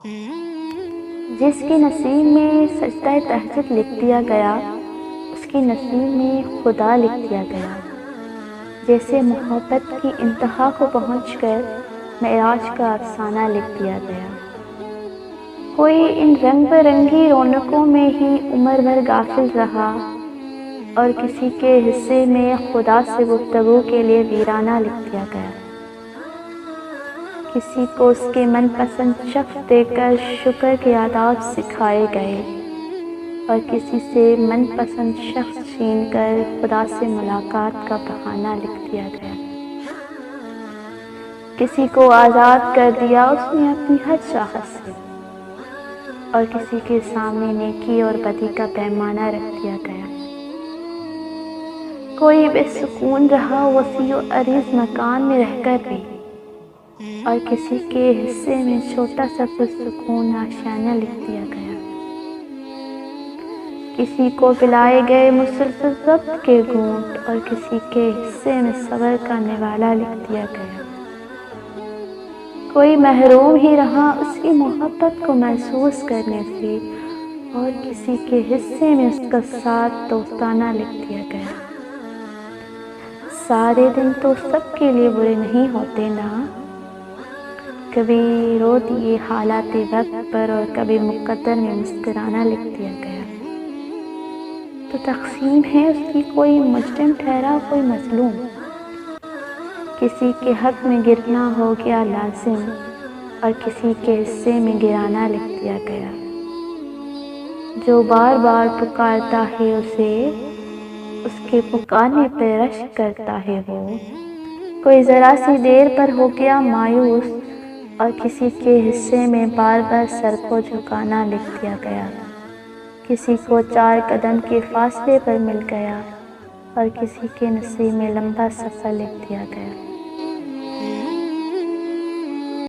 جس کی نصیب میں سجدہ تہجد لکھ دیا گیا، اس کی نصیب میں خدا لکھ دیا گیا۔ جیسے محبت کی انتہا کو پہنچ کر معراج کا افسانہ لکھ دیا گیا۔ کوئی ان رنگ برنگی رونقوں میں ہی عمر بھر غافل رہا، اور کسی کے حصے میں خدا سے گفتگو کے لیے ویرانہ لکھ دیا گیا۔ کسی کو اس کے من پسند شخص دے کر شکر کے آداب سکھائے گئے، اور کسی سے من پسند شخص چھین کر خدا سے ملاقات کا بہانہ لکھ دیا گیا۔ کسی کو آزاد کر دیا اس نے اپنی ہر چاہت سے، اور کسی کے سامنے نیکی اور بدی کا پیمانہ رکھ دیا گیا۔ کوئی بے سکون رہا وسیع و عریض مکان میں رہ کر بھی، اور کسی کے حصے میں چھوٹا سا پرسکون آشیانہ لکھ دیا گیا۔ کسی کو پلائے گئے مسلسل ضبط کے گھونٹ، اور کسی کے حصے میں صبر کا نوالہ لکھ دیا گیا۔ کوئی محروم ہی رہا اس کی محبت کو محسوس کرنے سے، اور کسی کے حصے میں اس کا ساتھ دوستانہ لکھ دیا گیا۔ سارے دن تو سب کے لیے برے نہیں ہوتے نا، کبھی رو دیے حالات وقت پر، اور کبھی مقدر میں مسکرانا لکھ دیا گیا۔ تو تقسیم ہے اس کی، کوئی مجرم ٹھہرا کوئی مظلوم، کسی کے حق میں گرنا ہو گیا لازم، اور کسی کے حصے میں گرانا لکھ دیا گیا۔ جو بار بار پکارتا ہے اسے، اس کے پکارنے پہ رشک کرتا ہے وہ، کوئی ذرا سی دیر پر ہو گیا مایوس، اور کسی کے حصے میں بار بار سر کو جھکانا لکھ دیا گیا۔ کسی کو 4 قدم کے فاصلے پر مل گیا، اور کسی کے نصیب میں لمبا سفر لکھ دیا گیا۔